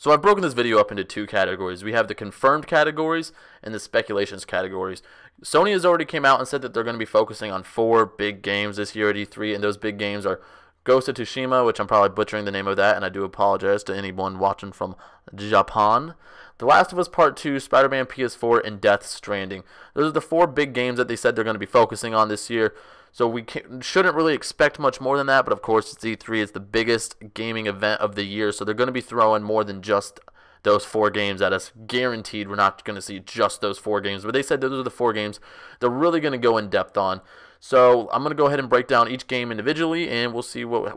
So I've broken this video up into two categories. We have the confirmed categories and the speculations categories. Sony has already came out and said that they're going to be focusing on 4 big games this year at E3, and those big games are Ghost of Tsushima, which I'm probably butchering the name of that, and I do apologize to anyone watching from Japan. The Last of Us Part 2, Spider-Man PS4, and Death Stranding. Those are the 4 big games that they said they're going to be focusing on this year. So we shouldn't really expect much more than that, but of course it's E3. It's the biggest gaming event of the year, so they're going to be throwing more than just those 4 games at us. Guaranteed we're not going to see just those 4 games, but they said those are the 4 games they're really going to go in depth on. So I'm going to go ahead and break down each game individually, and we'll see what...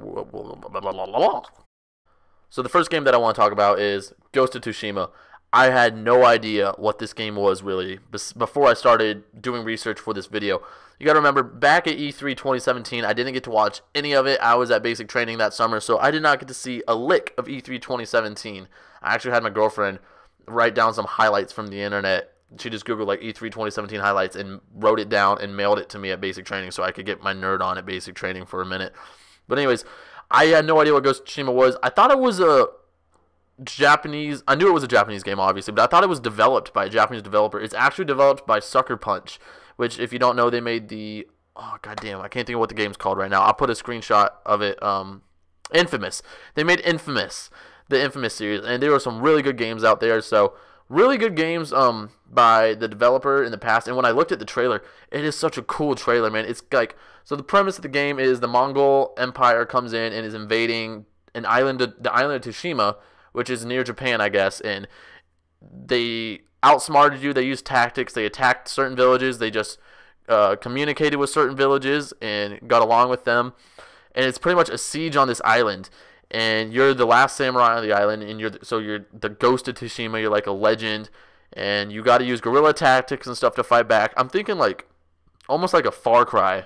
So the first game that I want to talk about is Ghost of Tsushima. I had no idea what this game was really before I started doing research for this video. You got to remember, back at E3 2017, I didn't get to watch any of it. I was at basic training that summer, so I did not get to see a lick of E3 2017. I actually had my girlfriend write down some highlights from the internet. She just Googled like E3 2017 highlights and wrote it down and mailed it to me at basic training so I could get my nerd on at basic training for a minute. But anyways, I had no idea what Ghost of Tsushima was. I thought it was a Japanese... I knew it was a Japanese game, obviously, but I thought it was developed by a Japanese developer. It's actually developed by Sucker Punch, which, if you don't know, they made the... Oh, goddamn, I can't think of what the game's called right now. I'll put a screenshot of it. Infamous. They made Infamous, the Infamous series, and there were some really good games out there, so... Really good games by the developer in the past, and when I looked at the trailer, it is such a cool trailer, man. It's like... So the premise of the game is the Mongol Empire comes in and is invading an island, the island of Tsushima, which is near Japan, I guess, and they outsmarted you. They used tactics. They attacked certain villages. They just communicated with certain villages and got along with them. And it's pretty much a siege on this island. And you're the last samurai on the island, and you're the Ghost of Tsushima. You're like a legend, and you got to use guerrilla tactics and stuff to fight back. I'm thinking like almost like a Far Cry,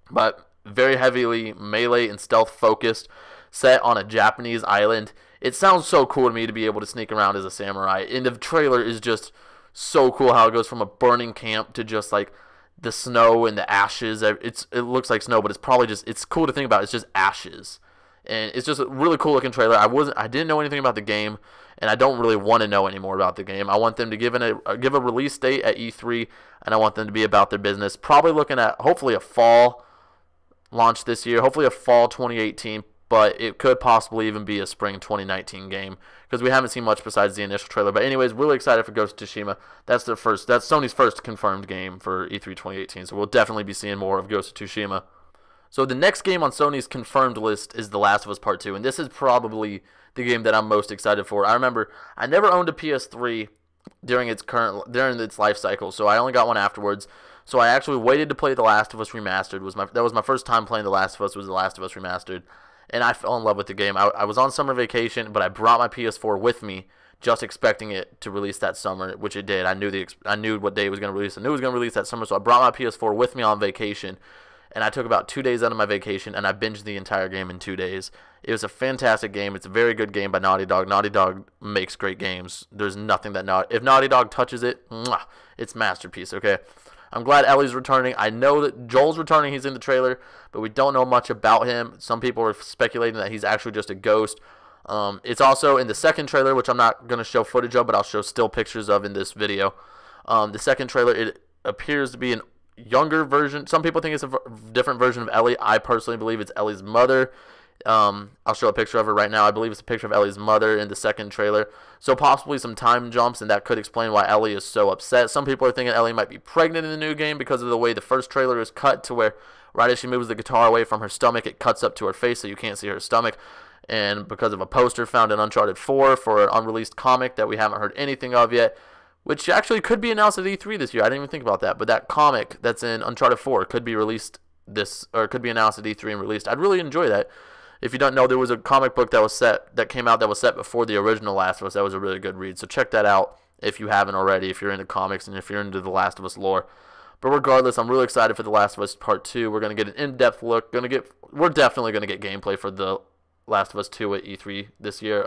but very heavily melee and stealth focused, set on a Japanese island. It sounds so cool to me to be able to sneak around as a samurai. And the trailer is just so cool how it goes from a burning camp to just like the snow and the ashes. It looks like snow, but it's probably just, it's cool to think about. It's just ashes. And it's just a really cool looking trailer. I didn't know anything about the game, and I don't really want to know any more about the game. I want them to give a release date at E3, and I want them to be about their business. Probably looking at hopefully a fall launch this year, hopefully a fall 2018. But it could possibly even be a spring 2019 game because we haven't seen much besides the initial trailer. But anyways, really excited for Ghost of Tsushima. That's Sony's first confirmed game for E3 2018. So we'll definitely be seeing more of Ghost of Tsushima. So the next game on Sony's confirmed list is The Last of Us Part 2, and this is probably the game that I'm most excited for. I remember I never owned a PS3 during its life cycle, so I only got one afterwards. So I actually waited to play The Last of Us Remastered. That was my first time playing The Last of Us. Was The Last of Us Remastered. And I fell in love with the game. I was on summer vacation, but I brought my PS4 with me, just expecting it to release that summer, which it did. I knew what day it was going to release. I knew it was going to release that summer, so I brought my PS4 with me on vacation. And I took about 2 days out of my vacation, and I binged the entire game in 2 days. It was a fantastic game. It's a very good game by Naughty Dog. Naughty Dog makes great games. There's nothing that if Naughty Dog touches it, it's masterpiece, okay? I'm glad Ellie's returning. I know that Joel's returning. He's in the trailer, but we don't know much about him. Some people are speculating that he's actually just a ghost. It's also in the second trailer, which I'm not going to show footage of, but I'll show still pictures of in this video. The second trailer, it appears to be an younger version. Some people think it's a different version of Ellie. I personally believe it's Ellie's mother. I'll show a picture of her right now. I believe it's a picture of Ellie's mother in the second trailer. So possibly some time jumps, and that could explain why Ellie is so upset. Some people are thinking Ellie might be pregnant in the new game because of the way the first trailer is cut, to where right as she moves the guitar away from her stomach, it cuts up to her face so you can't see her stomach. And because of a poster found in Uncharted 4 for an unreleased comic that we haven't heard anything of yet, which actually could be announced at E3 this year. I didn't even think about that. But that comic that's in Uncharted 4 could be released could be announced at E3 and released. I'd really enjoy that. If you don't know, there was a comic book that came out that was set before the original Last of Us. That was a really good read. So check that out if you haven't already, if you're into comics and if you're into the Last of Us lore. But regardless, I'm really excited for The Last of Us Part 2. We're going to get an in-depth look. We're definitely going to get gameplay for The Last of Us 2 at E3 this year.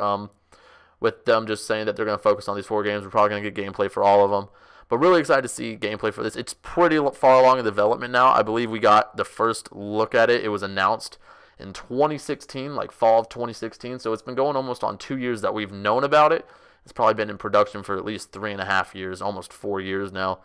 With them just saying that they're going to focus on these 4 games, we're probably going to get gameplay for all of them. But really excited to see gameplay for this. It's pretty far along in development now. I believe we got the first look at it. It was announced in 2016, like fall of 2016. So it's been going almost on 2 years that we've known about it. It's probably been in production for at least 3.5 years, almost 4 years now.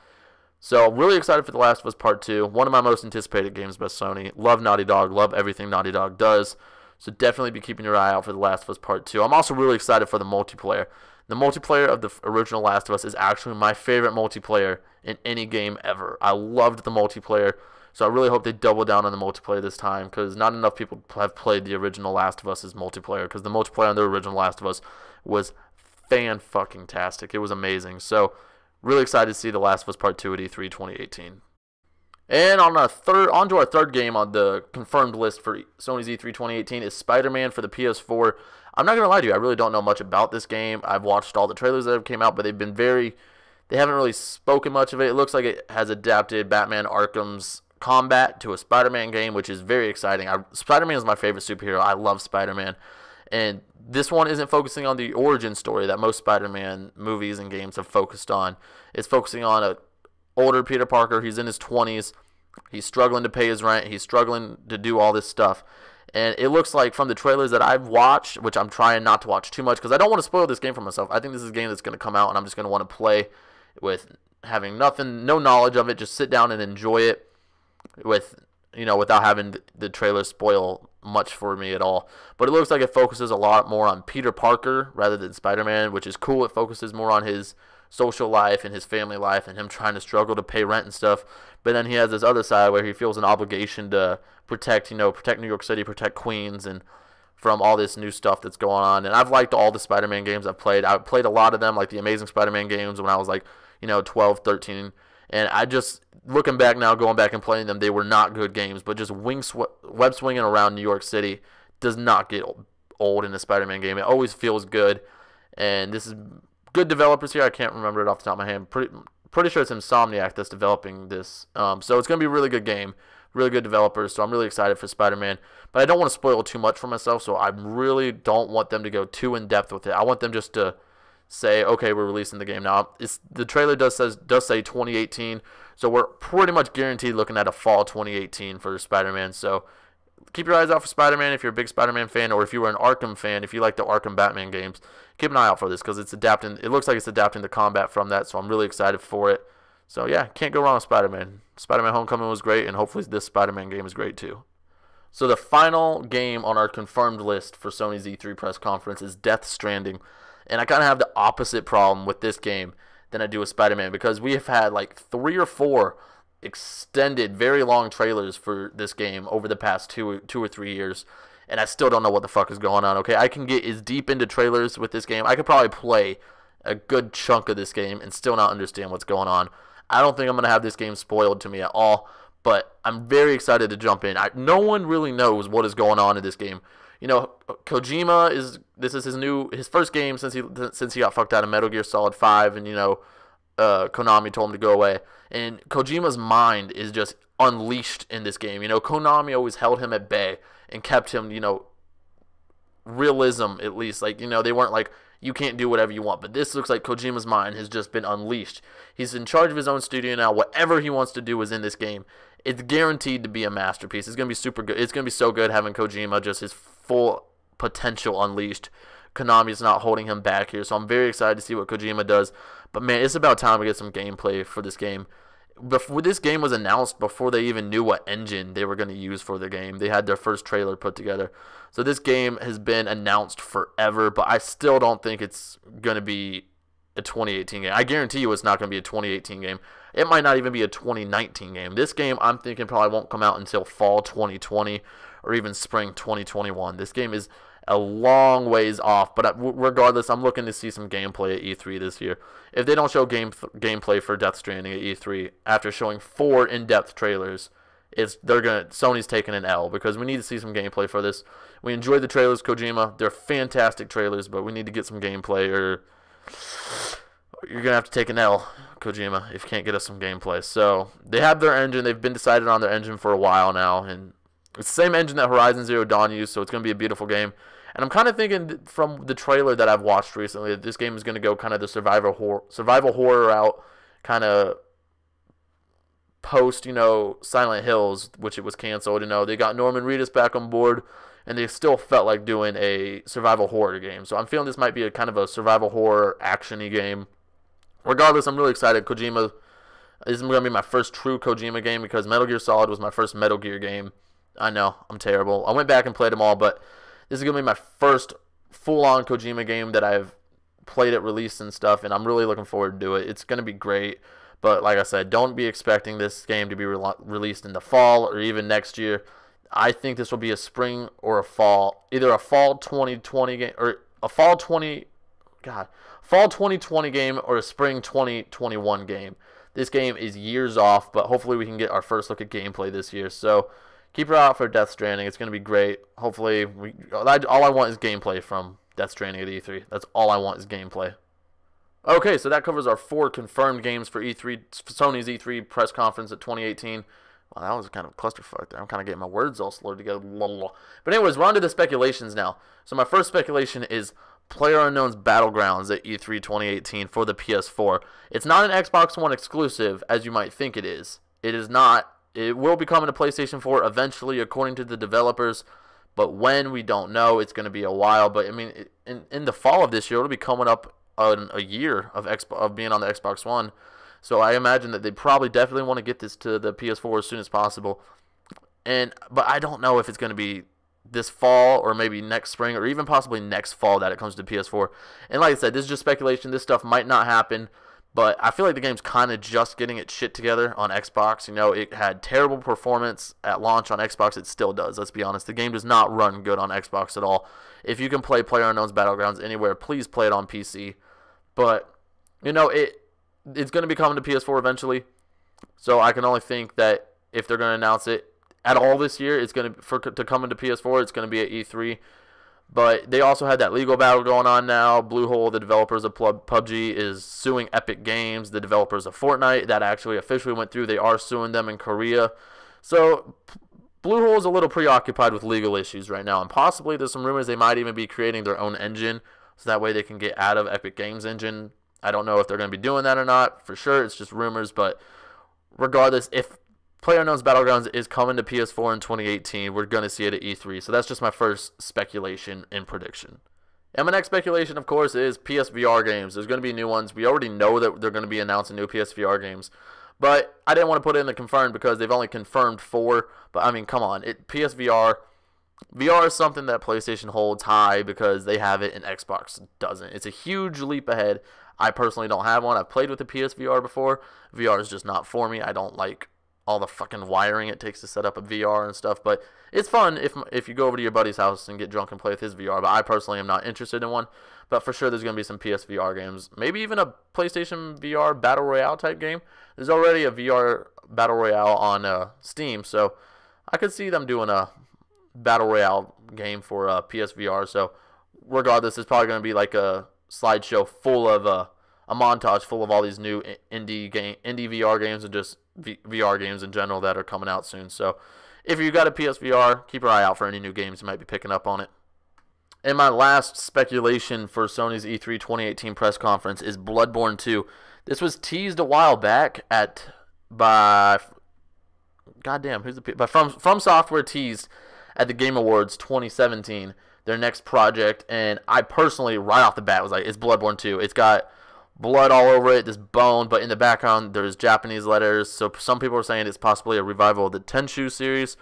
So really excited for The Last of Us Part 2. One of my most anticipated games by Sony. Love Naughty Dog. Love everything Naughty Dog does. So definitely be keeping your eye out for The Last of Us Part 2. I'm also really excited for the multiplayer. The multiplayer of the original Last of Us is actually my favorite multiplayer in any game ever. I loved the multiplayer. So I really hope they double down on the multiplayer this time, because not enough people have played the original Last of Us as multiplayer, because the multiplayer on the original Last of Us was fan-fucking-tastic. It was amazing. So really excited to see The Last of Us Part 2 at E3 2018. And on to our third game on the confirmed list for Sony's E3 2018 is Spider-Man for the PS4. I'm not going to lie to you, I really don't know much about this game. I've watched all the trailers that have came out, but they haven't really spoken much of it. It looks like it has adapted Batman Arkham's combat to a Spider-Man game, which is very exciting. Spider-Man is my favorite superhero. I love Spider-Man. And this one isn't focusing on the origin story that most Spider-Man movies and games have focused on. It's focusing on a older Peter Parker. He's in his 20s. He's struggling to pay his rent. He's struggling to do all this stuff. And it looks like from the trailers that I've watched, which I'm trying not to watch too much because I don't want to spoil this game for myself. I think this is a game that's going to come out and I'm just going to want to play with having no knowledge of it. Just sit down and enjoy it without having the trailer spoil much for me at all. But it looks like it focuses a lot more on Peter Parker rather than Spider-Man, which is cool. It focuses more on his social life and his family life and him trying to struggle to pay rent and stuff. But then he has this other side where he feels an obligation to protect New York City, protect Queens, and from all this new stuff that's going on. And I've liked all the Spider-Man games I've played. I played a lot of them, like the Amazing Spider-Man games when I was 12, 13. And I just, looking back now, going back and playing them, they were not good games. But just web swinging around New York City does not get old in a Spider-Man game. It always feels good. And this is good developers here. I can't remember it off the top of my head. Pretty sure it's Insomniac that's developing this. So it's going to be a really good game. Really good developers. So I'm really excited for Spider-Man. But I don't want to spoil too much for myself. So I really don't want them to go too in-depth with it. I want them just to say, okay, we're releasing the game now. The trailer does say 2018, so we're pretty much guaranteed looking at a fall 2018 for Spider-Man. So keep your eyes out for Spider-Man if you're a big Spider-Man fan, or if you were an Arkham fan, if you like the Arkham Batman games. Keep an eye out for this because it looks like it's adapting the combat from that, so I'm really excited for it. So yeah, can't go wrong with Spider-Man. Spider-Man Homecoming was great, and hopefully this Spider-Man game is great too. So the final game on our confirmed list for Sony's E3 press conference is Death Stranding. And I kind of have the opposite problem with this game than I do with Spider-Man, because we have had 3 or 4 extended, very long trailers for this game over the past 2 or 3 years, and I still don't know what the fuck is going on. Okay, I can get as deep into trailers with this game. I could probably play a good chunk of this game and still not understand what's going on. I don't think I'm going to have this game spoiled to me at all, but I'm very excited to jump in. No one really knows what is going on in this game. Kojima this is his first game since he got fucked out of Metal Gear Solid 5, and Konami told him to go away. And Kojima's mind is just unleashed in this game. Konami always held him at bay and kept him, realism at least. They weren't like, you can't do whatever you want. But this looks like Kojima's mind has just been unleashed. He's in charge of his own studio now. Whatever he wants to do is in this game. It's guaranteed to be a masterpiece. It's going to be super good. It's going to be so good having Kojima, just his full potential unleashed. Konami's not holding him back here, so I'm very excited to see what Kojima does. But man, it's about time we get some gameplay for this game. Before this game was announced, before they even knew what engine they were going to use for the game, they had their first trailer put together. So this game has been announced forever, but I still don't think it's going to be a 2018 game. I guarantee you it's not going to be a 2018 game. It might not even be a 2019 game. This game, I'm thinking, probably won't come out until fall 2020 or even spring 2021. This game is a long ways off, but regardless, I'm looking to see some gameplay at E3 this year. If they don't show gameplay for Death Stranding at E3 after showing 4 in-depth trailers, Sony's taking an L, because we need to see some gameplay for this. We enjoyed the trailers, Kojima. They're fantastic trailers, but we need to get some gameplay, or you're gonna have to take an L, Kojima, if you can't get us some gameplay. So they have their engine. They've been decided on their engine for a while now, and it's the same engine that Horizon Zero Dawn used, so it's gonna be a beautiful game. And I'm kind of thinking from the trailer that I've watched recently that this game is going to go kind of the survival horror route, kind of post, Silent Hills, which it was canceled. They got Norman Reedus back on board, and they still felt like doing a survival horror game. So I'm feeling this might be a kind of a survival horror action-y game. Regardless, I'm really excited. Kojima, this is going to be my first true Kojima game because Metal Gear Solid was my first Metal Gear game. I know, I'm terrible. I went back and played them all, but this is going to be my first full-on Kojima game that I've played at release and stuff, and I'm really looking forward to it. It's going to be great, but like I said, don't be expecting this game to be released in the fall or even next year. I think this will be a spring or a fall, either a fall 2020 game or a fall 2020 game or a spring 2021 game. This game is years off, but hopefully we can get our first look at gameplay this year. So keep your eye out for Death Stranding. It's going to be great. Hopefully, all I want is gameplay from Death Stranding at E3. That's all I want is gameplay. Okay, so that covers our 4 confirmed games for E3, Sony's E3 press conference at 2018. Well, that was kind of a clusterfuck there. I'm kind of getting my words all slurred together. But anyways, we're on to the speculations now. So my first speculation is PlayerUnknown's Battlegrounds at E3 2018 for the PS4. It's not an Xbox One exclusive, as you might think it is. It is not. It will be coming to PlayStation 4 eventually, according to the developers. But when, we don't know. It's going to be a while. But, I mean, in the fall of this year, it'll be coming up on a year of being on the Xbox One. So I imagine that they probably definitely want to get this to the PS4 as soon as possible. But I don't know if it's going to be this fall or maybe next spring or even possibly next fall that it comes to PS4. And like I said, this is just speculation. This stuff might not happen. But I feel like the game's kind of just getting its shit together on Xbox. It had terrible performance at launch on Xbox. It still does, let's be honest. The game does not run good on Xbox at all. If you can play PlayerUnknown's Battlegrounds anywhere, please play it on PC. But, it's going to be coming to PS4 eventually. So I can only think that if they're going to announce it at all this year, it's going to come into PS4. It's going to be at E3. But they also had that legal battle going on now. Bluehole, the developers of PUBG, is suing Epic Games, the developers of Fortnite. That actually officially went through. They are suing them in Korea. So Bluehole is a little preoccupied with legal issues right now. And possibly there's some rumors they might even be creating their own engine. So that way they can get out of Epic Games' engine. I don't know if they're going to be doing that or not. For sure, it's just rumors. But regardless, if PlayerUnknown's Battlegrounds is coming to PS4 in 2018, we're going to see it at E3. So that's just my first speculation and prediction. And my next speculation, of course, is PSVR games. There's going to be new ones. We already know that they're going to be announcing new PSVR games. But I didn't want to put it in the confirmed because they've only confirmed 4. But, I mean, come on. PSVR... VR is something that PlayStation holds high because they have it and Xbox doesn't. It's a huge leap ahead. I personally don't have one. I've played with the PSVR before. VR is just not for me. I don't like all the fucking wiring it takes to set up a VR and stuff. But it's fun if you go over to your buddy's house and get drunk and play with his VR. But I personally am not interested in one. But for sure there's going to be some PSVR games. Maybe even a PlayStation VR Battle Royale type game. There's already a VR Battle Royale on Steam. So I could see them doing a Battle Royale game for PSVR. So regardless, it's probably going to be like a slideshow full of a montage full of all these new indie VR games and just VR games in general that are coming out soon. So if you got a PSVR, keep your eye out for any new games you might be picking up on it. And my last speculation for Sony's E3 2018 press conference is Bloodborne 2. This was teased a while back by From Software teased at the Game Awards 2017, their next project, and I personally, right off the bat, was like, it's Bloodborne 2. It's got blood all over it, this bone, but in the background, there's Japanese letters, so some people are saying it's possibly a revival of the Tenchu series,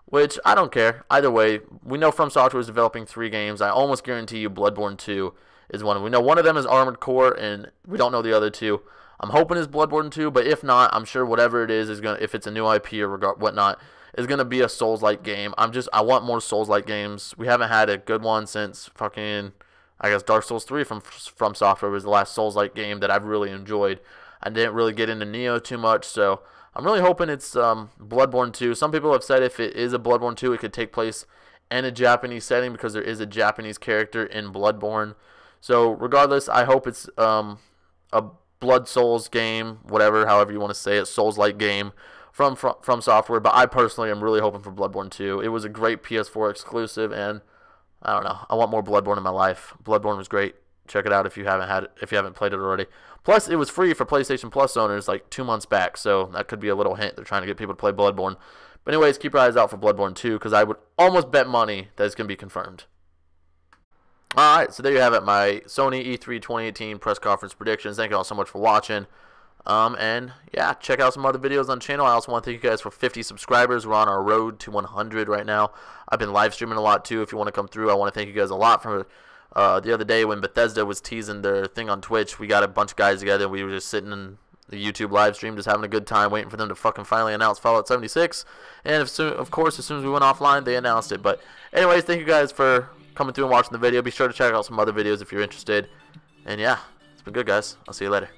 which I don't care. Either way, we know From Software is developing 3 games. I almost guarantee you Bloodborne 2 is one of them. We know one of them is Armored Core, and we don't know the other 2. I'm hoping it's Bloodborne 2, but if not, I'm sure whatever it is going to, if it's a new IP or whatnot, is going to be a Souls-like game. I want more Souls-like games. We haven't had a good one since fucking, I guess, Dark Souls 3 from Software was the last Souls-like game that I've really enjoyed. I didn't really get into Neo too much, so I'm really hoping it's Bloodborne 2. Some people have said if it is a Bloodborne 2, it could take place in a Japanese setting because there is a Japanese character in Bloodborne. So regardless, I hope it's a Blood Souls game, however you want to say it, Souls-like game from Software, but I personally am really hoping for Bloodborne 2. It was a great PS4 exclusive, and I don't know, I want more Bloodborne in my life. Bloodborne was great. Check it out if you haven't played it already. Plus, it was free for PlayStation Plus owners like 2 months back, so that could be a little hint. They're trying to get people to play Bloodborne. But anyways, keep your eyes out for Bloodborne 2, because I would almost bet money that it's going to be confirmed. Alright, so there you have it, my Sony E3 2018 press conference predictions. Thank you all so much for watching. And yeah, check out some other videos on the channel. I also want to thank you guys for 50 subscribers. We're on our road to 100 right now. I've been live streaming a lot too. If you want to come through, I want to thank you guys a lot for the other day when Bethesda was teasing their thing on Twitch. We got a bunch of guys together. We were just sitting in the YouTube live stream, just having a good time, waiting for them to fucking finally announce Fallout 76. And of course, as soon as we went offline, they announced it. But anyways, thank you guys for coming through and watching the video. Be sure to check out some other videos if you're interested. And yeah, it's been good, guys. I'll see you later.